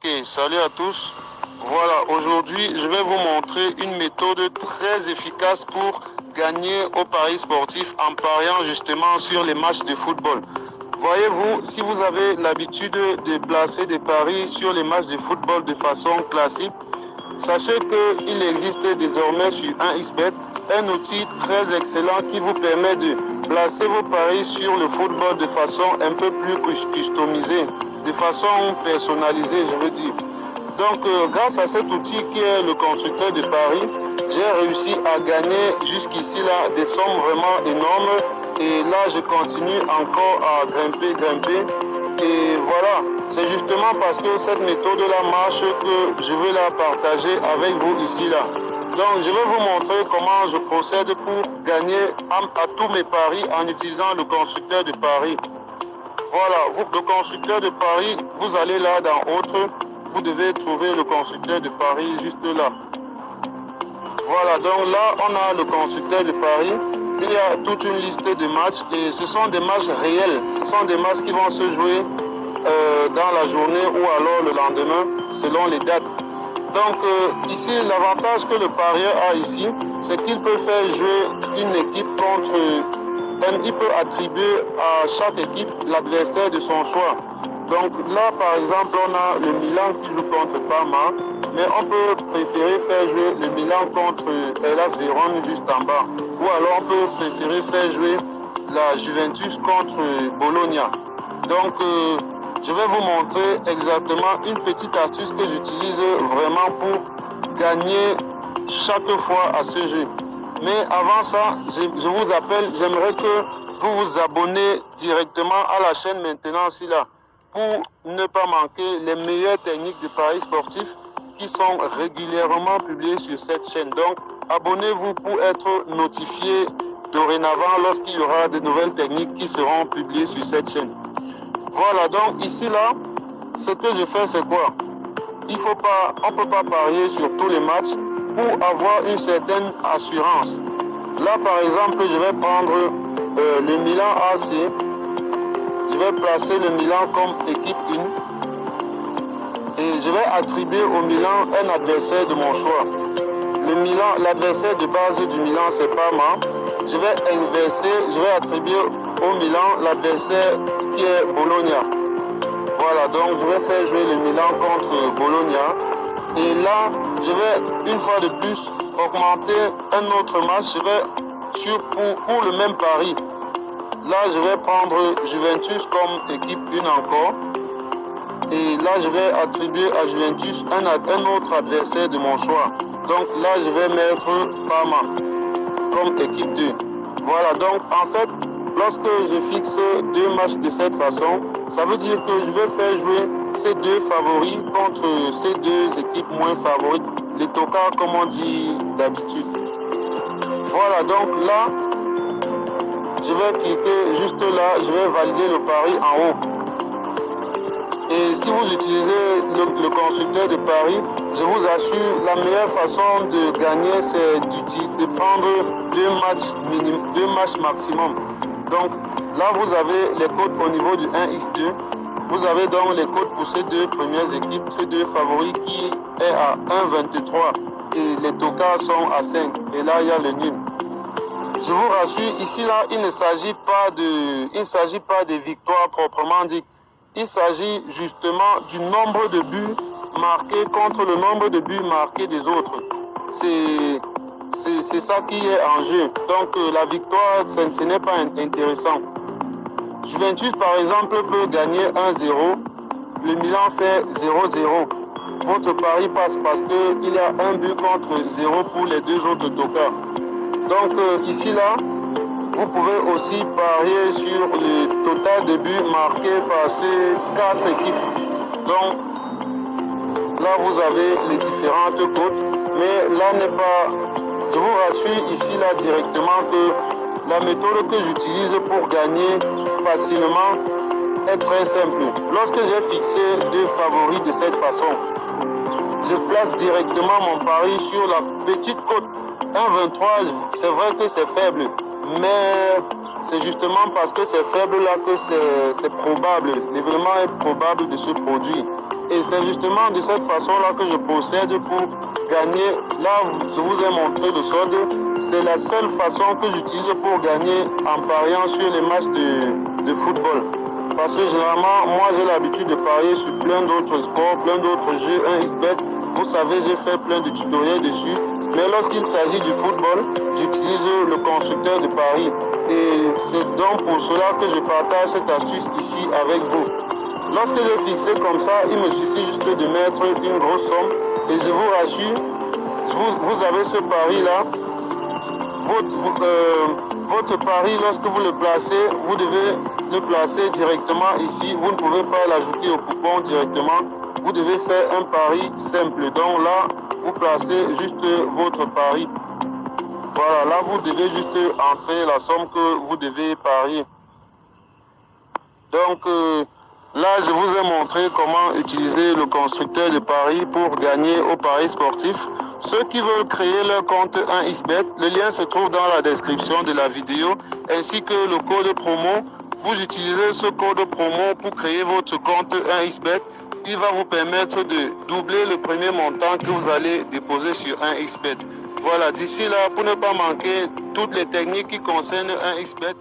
Ok, salut à tous. Voilà, aujourd'hui, je vais vous montrer une méthode très efficace pour gagner au paris sportif en pariant justement sur les matchs de football. Voyez-vous, si vous avez l'habitude de placer des paris sur les matchs de football de façon classique, sachez qu'il existe désormais sur 1xBet un outil très excellent qui vous permet de placer vos paris sur le football de façon un peu plus customisée, de façon personnalisée, je veux dire. Donc, grâce à cet outil qui est le constructeur de paris, j'ai réussi à gagner jusqu'ici là des sommes vraiment énormes. Et là, je continue encore à grimper. Et voilà, c'est justement parce que cette méthode-là marche que je veux la partager avec vous ici là. Donc, je vais vous montrer comment je procède pour gagner à tous mes paris en utilisant le constructeur de paris. Voilà, le constructeur de paris, vous allez là dans Autres, vous devez trouver le constructeur de paris juste là. Voilà, donc là, on a le constructeur de paris. Il y a toute une liste de matchs et ce sont des matchs réels. Ce sont des matchs qui vont se jouer dans la journée ou alors le lendemain, selon les dates. Donc ici, l'avantage que le parieur a ici, c'est qu'il peut faire jouer une équipe contre... il peut attribuer à chaque équipe l'adversaire de son choix. Donc là, par exemple, on a le Milan qui joue contre Parma, mais on peut préférer faire jouer le Milan contre Hellas Vérone juste en bas. Ou alors on peut préférer faire jouer la Juventus contre Bologna. Donc je vais vous montrer exactement une petite astuce que j'utilise vraiment pour gagner chaque fois à ce jeu. Mais avant ça, je vous appelle, j'aimerais que vous vous abonnez directement à la chaîne maintenant, ici là, pour ne pas manquer les meilleures techniques de paris sportifs qui sont régulièrement publiées sur cette chaîne. Donc, abonnez-vous pour être notifié dorénavant lorsqu'il y aura de nouvelles techniques qui seront publiées sur cette chaîne. Voilà, donc ici là, ce que je fais, c'est quoi? On ne peut pas parier sur tous les matchs pour avoir une certaine assurance. Là, par exemple, je vais prendre le Milan AC. Je vais placer le Milan comme équipe 1. Et je vais attribuer au Milan un adversaire de mon choix. Le Milan, l'adversaire de base du Milan, c'est Parma. Je vais inverser, je vais attribuer au Milan l'adversaire qui est Bologna. Voilà, donc je vais faire jouer le Milan contre Bologna. Et là, je vais une fois de plus augmenter un autre match. Je vais pour le même pari. Là, je vais prendre Juventus comme équipe 1 encore. Et là, je vais attribuer à Juventus un autre adversaire de mon choix. Donc là, je vais mettre Parma comme équipe 2. Voilà, donc en fait, lorsque je fixe deux matchs de cette façon, ça veut dire que je vais faire jouer ces deux favoris contre ces deux équipes moins favorites. Les tocards, comme on dit d'habitude. Voilà, donc là, je vais cliquer juste là, je vais valider le pari en haut. Et si vous utilisez le constructeur de paris, je vous assure, la meilleure façon de gagner, c'est de prendre deux matchs maximum. Donc là, vous avez les codes au niveau du 1x2. Vous avez donc les codes pour ces deux premières équipes, ces deux favoris qui est à 1,23 et les tocards sont à 5. Et là, il y a le nul. Je vous rassure, ici là, il ne s'agit pas de victoire proprement dit. Il s'agit justement du nombre de buts marqués contre le nombre de buts marqués des autres. C'est ça qui est en jeu. Donc la victoire, ce n'est pas intéressant. Juventus, par exemple, peut gagner 1-0. Le Milan fait 0-0. Votre pari passe parce qu'il y a un but contre 0 pour les deux autres tocards. Donc ici là, vous pouvez aussi parier sur le total de buts marqués par ces 4 équipes. Donc là, vous avez les différentes cotes. Mais là n'est pas... Je vous rassure ici là directement que la méthode que j'utilise pour gagner facilement est très simple. Lorsque j'ai fixé deux favoris de cette façon, je place directement mon pari sur la petite cote. 1,23, c'est vrai que c'est faible, mais c'est justement parce que c'est faible là que c'est probable, l'événement est probable de se produire. Et c'est justement de cette façon-là que je procède pour gagner. Là, je vous ai montré le solde. C'est la seule façon que j'utilise pour gagner en pariant sur les matchs de football. Parce que généralement, moi j'ai l'habitude de parier sur plein d'autres sports, plein d'autres jeux, un xbet. Vous savez, j'ai fait plein de tutoriels dessus. Mais lorsqu'il s'agit du football, j'utilise le constructeur de paris. Et c'est donc pour cela que je partage cette astuce ici avec vous. Lorsque j'ai fixé comme ça, il me suffit juste de mettre une grosse somme. Et je vous rassure, vous avez ce pari-là. Votre pari, lorsque vous le placez, vous devez le placer directement ici. Vous ne pouvez pas l'ajouter au coupon directement. Vous devez faire un pari simple. Donc là, vous placez juste votre pari. Voilà, là, vous devez juste entrer la somme que vous devez parier. Donc, là, je vous ai montré comment utiliser le constructeur de paris pour gagner au paris sportif. Ceux qui veulent créer leur compte 1xBet, le lien se trouve dans la description de la vidéo, ainsi que le code promo. Vous utilisez ce code promo pour créer votre compte 1xBet. Il va vous permettre de doubler le premier montant que vous allez déposer sur 1xBet. Voilà, d'ici là, pour ne pas manquer toutes les techniques qui concernent 1xBet,